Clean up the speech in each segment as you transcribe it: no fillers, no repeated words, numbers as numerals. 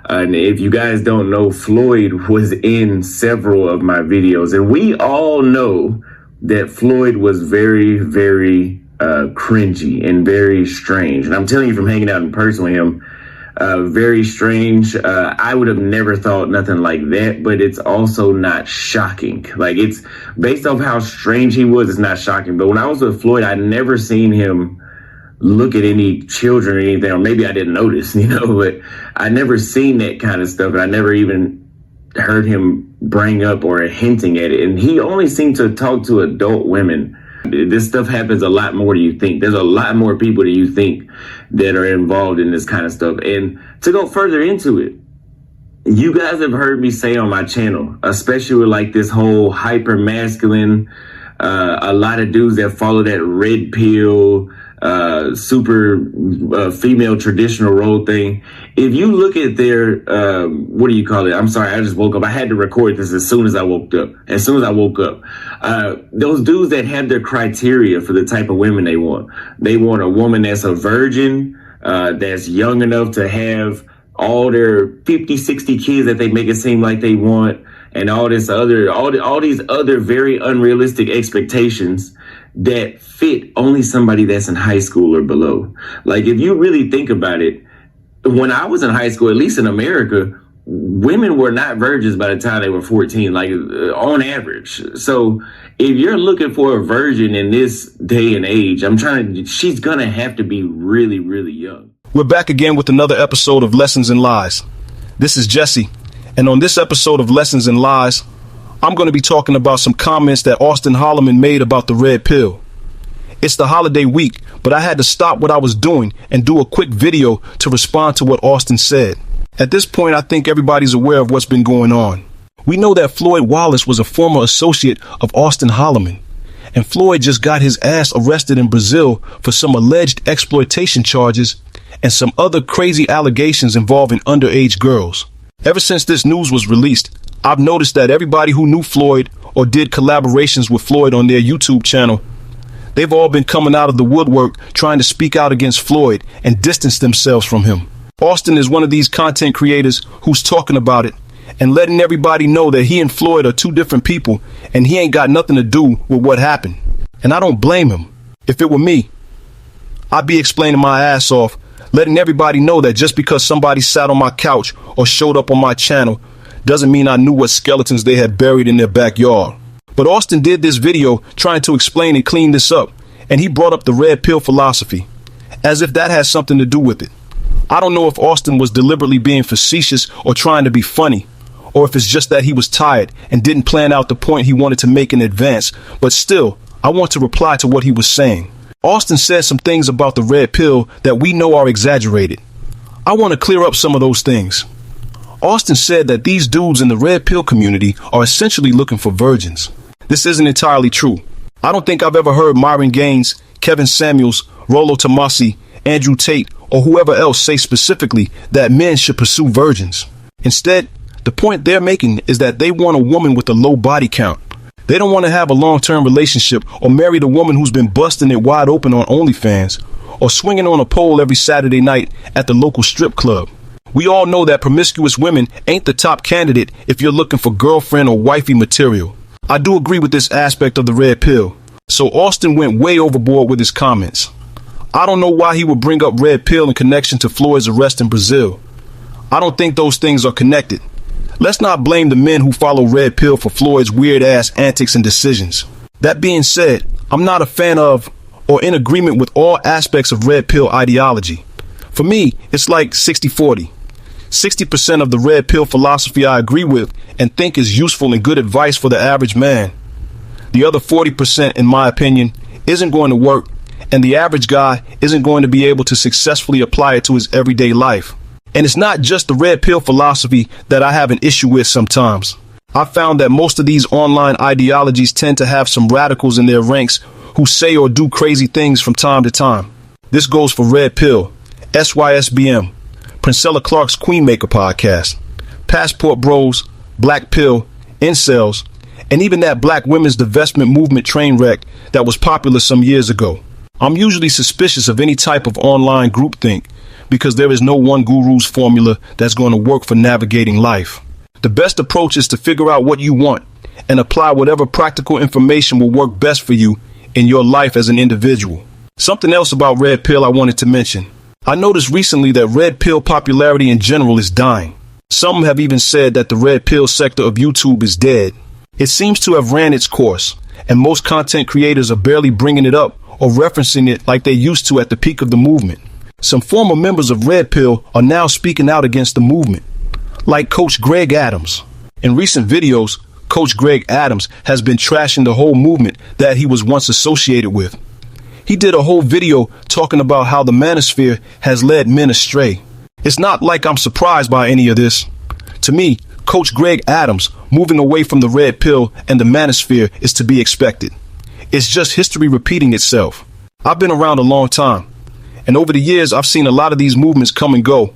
And if you guys don't know, Floyd was in several of my videos, and we all know that Floyd was very, very cringy and very strange. And I'm telling you from hanging out in person with him, very strange. I would have never thought nothing like that, but it's also not shocking. Like, it's based off how strange he was, it's not shocking. But when I was with Floyd, I'd never seen him look at any children or anything, or maybe I didn't notice, but I never seen that kind of stuff, and I never even heard him bring up or hinting at it. And he only seemed to talk to adult women. This stuff happens a lot more than you think. There's a lot more people than you think that are involved in this kind of stuff. And to go further into it, you guys have heard me say on my channel, especially with like this whole hyper masculine, a lot of dudes that follow that red pill, super female traditional role thing. If you look at their what do you call it? I'm sorry, I just woke up. I had to record this as soon as I woke up. Those dudes that have their criteria for the type of women they want. They want a woman that's a virgin, that's young enough to have all their 50, 60 kids that they make it seem like they want, and all these other very unrealistic expectations that fit only somebody that's in high school or below. Like, if you really think about it, when I was in high school, at least in America, women were not virgins by the time they were 14, like on average. So if you're looking for a virgin in this day and age, she's gonna have to be really, really young. We're back again with another episode of Lessons in Lies. This is Jesse, and on this episode of Lessons in Lies, I'm going to be talking about some comments that Auston Holleman made about the red pill. It's the holiday week, but I had to stop what I was doing and do a quick video to respond to what Auston said. At this point, I think everybody's aware of what's been going on. We know that Floyd Wallace was a former associate of Auston Holleman, and Floyd just got his ass arrested in Brazil for some alleged exploitation charges and some other crazy allegations involving underage girls. Ever since this news was released, I've noticed that everybody who knew Floyd or did collaborations with Floyd on their YouTube channel, they've all been coming out of the woodwork trying to speak out against Floyd and distance themselves from him. Auston is one of these content creators who's talking about it and letting everybody know that he and Floyd are two different people and he ain't got nothing to do with what happened. And I don't blame him. If it were me, I'd be explaining my ass off, letting everybody know that just because somebody sat on my couch or showed up on my channel doesn't mean I knew what skeletons they had buried in their backyard. But Auston did this video trying to explain and clean this up, and he brought up the red pill philosophy, as if that has something to do with it. I don't know if Auston was deliberately being facetious or trying to be funny, or if it's just that he was tired and didn't plan out the point he wanted to make in advance, but still, I want to reply to what he was saying. Auston said some things about the red pill that we know are exaggerated. I want to clear up some of those things. Auston said that these dudes in the red pill community are essentially looking for virgins. This isn't entirely true. I don't think I've ever heard Myron Gaines, Kevin Samuels, Rollo Tomasi, Andrew Tate, or whoever else say specifically that men should pursue virgins. Instead, the point they're making is that they want a woman with a low body count. They don't want to have a long-term relationship or marry the woman who's been busting it wide open on OnlyFans or swinging on a pole every Saturday night at the local strip club. We all know that promiscuous women ain't the top candidate if you're looking for girlfriend or wifey material. I do agree with this aspect of the red pill. So Auston went way overboard with his comments. I don't know why he would bring up red pill in connection to Floyd's arrest in Brazil. I don't think those things are connected. Let's not blame the men who follow red pill for Floyd's weird ass antics and decisions. That being said, I'm not a fan of or in agreement with all aspects of red pill ideology. For me, it's like 60-40. 60% of the red pill philosophy I agree with and think is useful and good advice for the average man. The other 40%, in my opinion, isn't going to work, and the average guy isn't going to be able to successfully apply it to his everyday life. And it's not just the red pill philosophy that I have an issue with sometimes. I've found that most of these online ideologies tend to have some radicals in their ranks who say or do crazy things from time to time. This goes for red pill, SYSBM, Princella Clark's Queenmaker podcast, Passport Bros, Black Pill, Incels, and even that black women's divestment movement train wreck that was popular some years ago. I'm usually suspicious of any type of online groupthink, because there is no one guru's formula that's going to work for navigating life. The best approach is to figure out what you want and apply whatever practical information will work best for you in your life as an individual. Something else about Red Pill I wanted to mention. I noticed recently that Red Pill popularity in general is dying. Some have even said that the Red Pill sector of YouTube is dead. It seems to have ran its course, and most content creators are barely bringing it up or referencing it like they used to at the peak of the movement. Some former members of Red Pill are now speaking out against the movement, like Coach Greg Adams. In recent videos, Coach Greg Adams has been trashing the whole movement that he was once associated with. He did a whole video talking about how the manosphere has led men astray. It's not like I'm surprised by any of this. To me, Coach Greg Adams moving away from the Red Pill and the manosphere is to be expected. It's just history repeating itself. I've been around a long time, and over the years I've seen a lot of these movements come and go.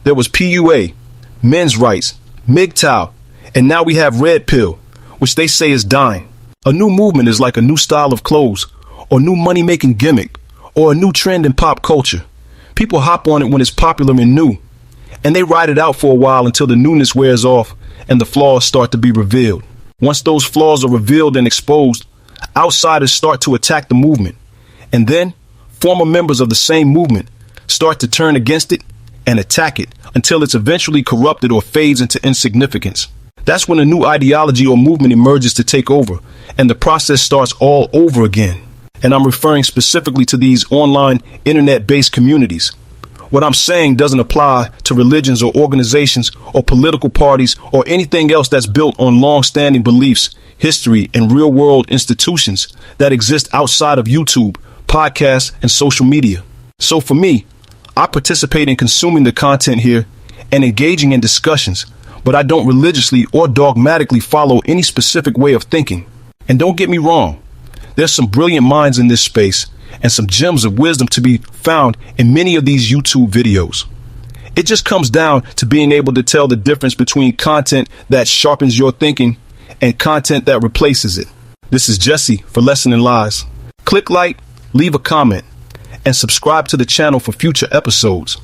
There was PUA, men's rights, MGTOW, and now we have Red Pill, which they say is dying. A new movement is like a new style of clothes, or new money-making gimmick, or a new trend in pop culture. People hop on it when it's popular and new, and they ride it out for a while until the newness wears off and the flaws start to be revealed. Once those flaws are revealed and exposed, outsiders start to attack the movement, and then former members of the same movement start to turn against it and attack it until it's eventually corrupted or fades into insignificance. That's when a new ideology or movement emerges to take over, and the process starts all over again. And I'm referring specifically to these online, internet-based communities. What I'm saying doesn't apply to religions or organizations or political parties or anything else that's built on long-standing beliefs, history, and real-world institutions that exist outside of YouTube, podcasts, and social media. So for me, I participate in consuming the content here and engaging in discussions, but I don't religiously or dogmatically follow any specific way of thinking. And don't get me wrong, there's some brilliant minds in this space and some gems of wisdom to be found in many of these YouTube videos. It just comes down to being able to tell the difference between content that sharpens your thinking and content that replaces it. This is Jesse for Lesson in Lies. Click like, leave a comment, and subscribe to the channel for future episodes.